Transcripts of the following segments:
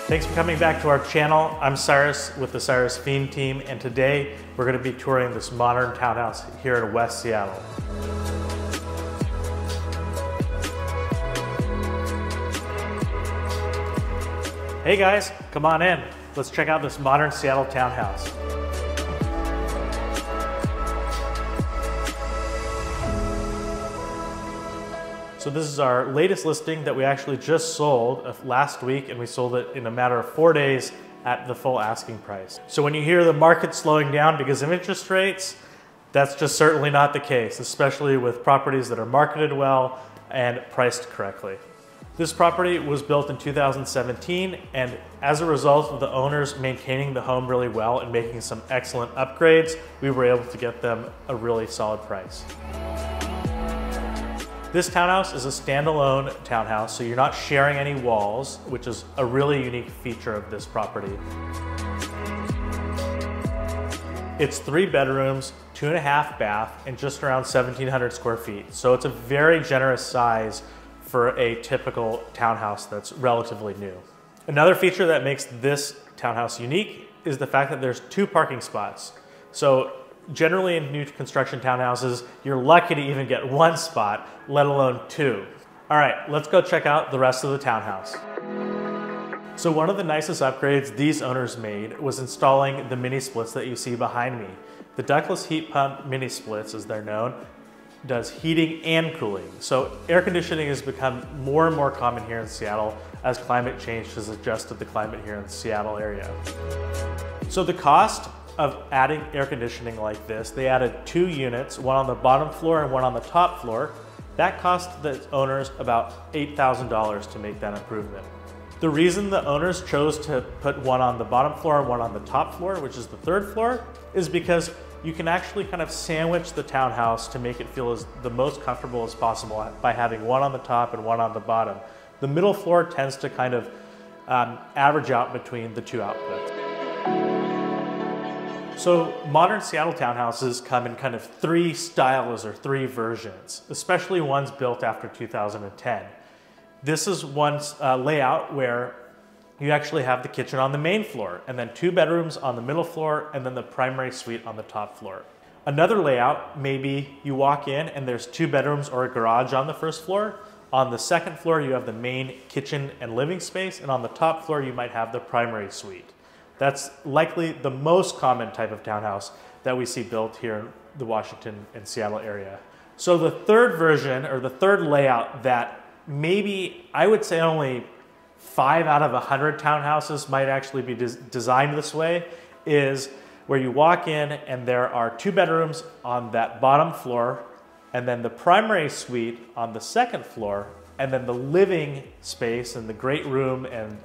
Thanks for coming back to our channel. I'm Cyrus with the Cyrus Fiene team, and today we're going to be touring this modern townhouse here in West Seattle. Hey guys, come on in. Let's check out this modern Seattle townhouse. So this is our latest listing that we actually just sold last week, and we sold it in a matter of 4 days at the full asking price. So when you hear the market slowing down because of interest rates, that's just certainly not the case, especially with properties that are marketed well and priced correctly. This property was built in 2017, and as a result of the owners maintaining the home really well and making some excellent upgrades, we were able to get them a really solid price. This townhouse is a standalone townhouse, so you're not sharing any walls, which is a really unique feature of this property. It's 3 bedrooms, 2.5 bath, and just around 1,700 square feet. So it's a very generous size for a typical townhouse that's relatively new. Another feature that makes this townhouse unique is the fact that there's 2 parking spots. So generally in new construction townhouses, you're lucky to even get 1 spot, let alone 2. All right, let's go check out the rest of the townhouse. So one of the nicest upgrades these owners made was installing the mini splits that you see behind me. The ductless heat pump mini splits, as they're known, does heating and cooling. So air conditioning has become more and more common here in Seattle as climate change has adjusted the climate here in the Seattle area. So the cost of adding air conditioning like this, they added 2 units, one on the bottom floor and one on the top floor. That cost the owners about $8,000 to make that improvement. The reason the owners chose to put one on the bottom floor and one on the top floor, which is the 3rd floor, is because you can actually kind of sandwich the townhouse to make it feel as the most comfortable as possible by having one on the top and one on the bottom. The middle floor tends to kind of average out between the 2 outputs. So modern Seattle townhouses come in kind of 3 styles or 3 versions, especially ones built after 2010. This is one layout where you actually have the kitchen on the main floor, and then 2 bedrooms on the middle floor, and then the primary suite on the top floor. Another layout, maybe you walk in and there's 2 bedrooms or a garage on the 1st floor. On the 2nd floor, you have the main kitchen and living space, and on the top floor, you might have the primary suite. That's likely the most common type of townhouse that we see built here in the Washington and Seattle area. So the 3rd version, or the 3rd layout that maybe I would say only 5 out of 100 townhouses might actually be designed this way, is where you walk in and there are 2 bedrooms on that bottom floor, and then the primary suite on the 2nd floor, and then the living space and the great room and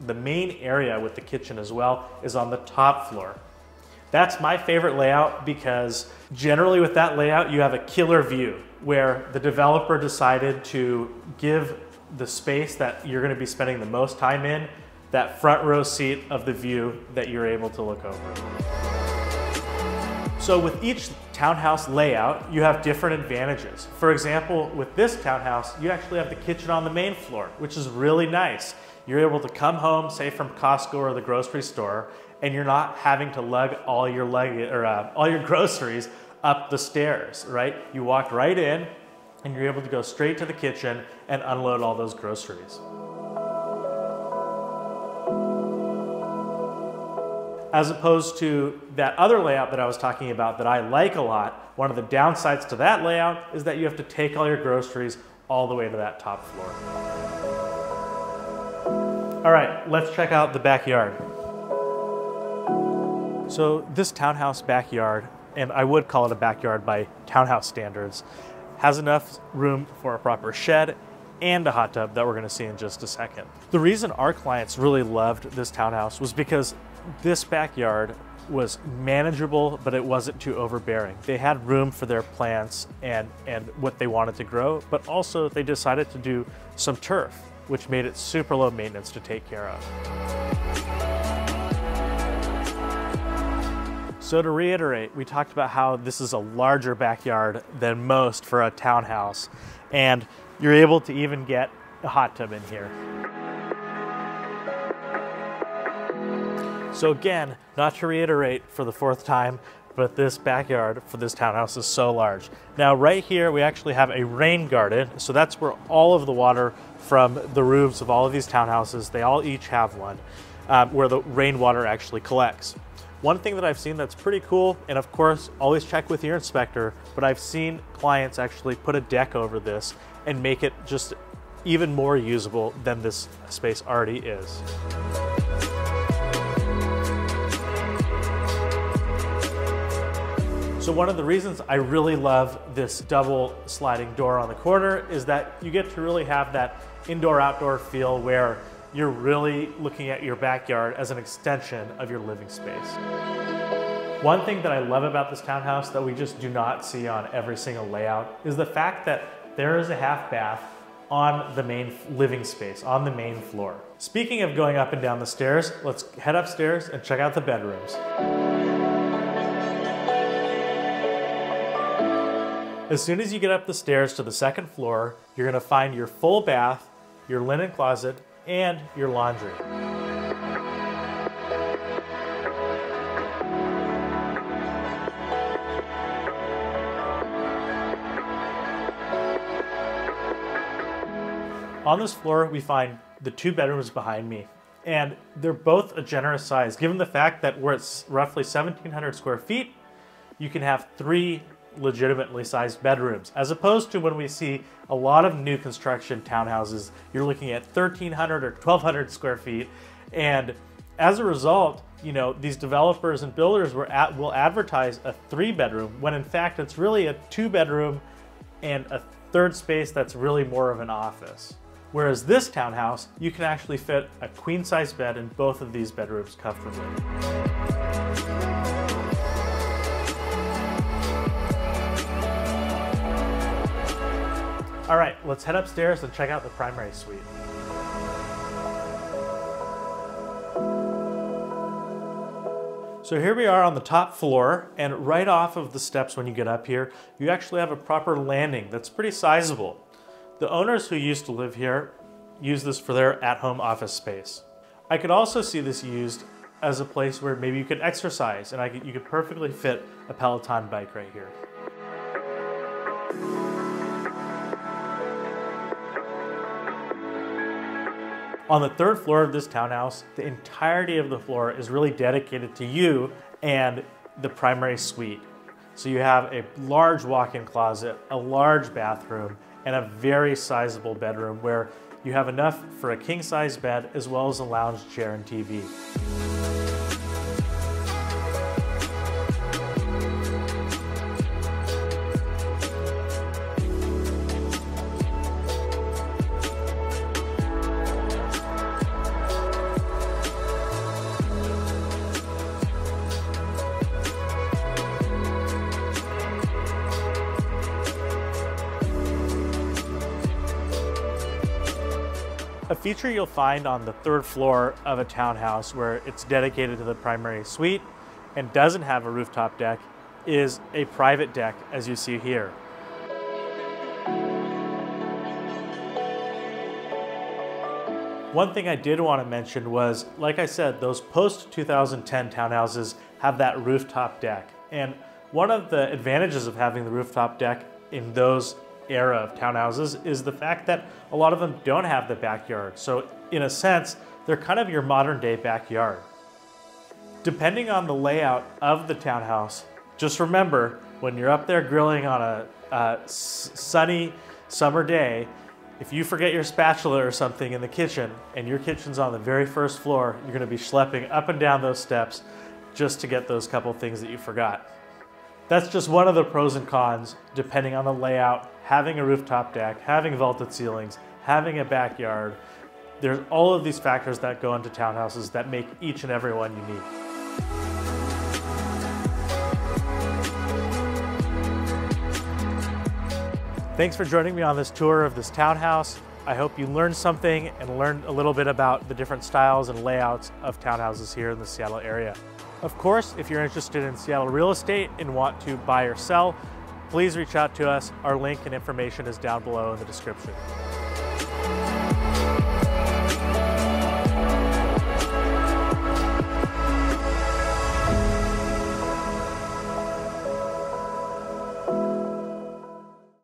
the main area with the kitchen as well is on the top floor. That's my favorite layout because generally with that layout you have a killer view where the developer decided to give the space that you're going to be spending the most time in that front row seat of the view that you're able to look over. So with each townhouse layout, you have different advantages. For example, with this townhouse, you actually have the kitchen on the main floor, which is really nice. You're able to come home, say from Costco or the grocery store, and you're not having to lug all your groceries up the stairs, right? You walk right in, and you're able to go straight to the kitchen and unload all those groceries. As opposed to that other layout that I was talking about that I like a lot, one of the downsides to that layout is that you have to take all your groceries all the way to that top floor. All right, let's check out the backyard. So this townhouse backyard, and I would call it a backyard by townhouse standards, has enough room for a proper shed and a hot tub that we're going to see in just a second. The reason our clients really loved this townhouse was because this backyard was manageable, but it wasn't too overbearing. They had room for their plants and what they wanted to grow, but also they decided to do some turf, which made it super low maintenance to take care of. So to reiterate, we talked about how this is a larger backyard than most for a townhouse, and you're able to even get a hot tub in here. So again, not to reiterate for the fourth time, but this backyard for this townhouse is so large. Now right here we actually have a rain garden, so that's where all of the water from the roofs of all of these townhouses, they all each have one, where the rainwater actually collects. One thing that I've seen that's pretty cool, and of course always check with your inspector, but I've seen clients actually put a deck over this and make it just even more usable than this space already is. So one of the reasons I really love this double sliding door on the corner is that you get to really have that indoor-outdoor feel where you're really looking at your backyard as an extension of your living space. One thing that I love about this townhouse that we just do not see on every single layout is the fact that there is a half bath on the main living space, on the main floor. Speaking of going up and down the stairs, let's head upstairs and check out the bedrooms. As soon as you get up the stairs to the second floor, you're gonna find your full bath, your linen closet, and your laundry. On this floor, we find the two bedrooms behind me, and they're both a generous size. Given the fact that we're at roughly 1,700 square feet, you can have 3 legitimately sized bedrooms, as opposed to when we see a lot of new construction townhouses, you're looking at 1,300 or 1,200 square feet. And as a result, you know, these developers and builders will advertise a 3-bedroom when in fact it's really a 2-bedroom and a third space that's really more of an office. Whereas this townhouse, you can actually fit a queen-size bed in both of these bedrooms comfortably. All right, let's head upstairs and check out the primary suite. So here we are on the top floor, and right off of the steps when you get up here, you actually have a proper landing that's pretty sizable. The owners who used to live here use this for their at-home office space. I could also see this used as a place where maybe you could exercise, and you could perfectly fit a Peloton bike right here. On the third floor of this townhouse, the entirety of the floor is really dedicated to you and the primary suite. So you have a large walk-in closet, a large bathroom, and a very sizable bedroom where you have enough for a king-size bed as well as a lounge chair and TV. A feature you'll find on the third floor of a townhouse where it's dedicated to the primary suite and doesn't have a rooftop deck is a private deck, as you see here. One thing I did want to mention was, like I said, those post-2010 townhouses have that rooftop deck. And one of the advantages of having the rooftop deck in those era of townhouses is the fact that a lot of them don't have the backyard. So in a sense, they're kind of your modern day backyard. Depending on the layout of the townhouse, just remember when you're up there grilling on a sunny summer day, if you forget your spatula or something in the kitchen and your kitchen's on the very first floor, you're gonna be schlepping up and down those steps just to get those couple things that you forgot. That's just one of the pros and cons, depending on the layout, having a rooftop deck, having vaulted ceilings, having a backyard. There's all of these factors that go into townhouses that make each and every one unique. Thanks for joining me on this tour of this townhouse. I hope you learned something and learned a little bit about the different styles and layouts of townhouses here in the Seattle area. Of course, if you're interested in Seattle real estate and want to buy or sell, please reach out to us. Our link and information is down below in the description.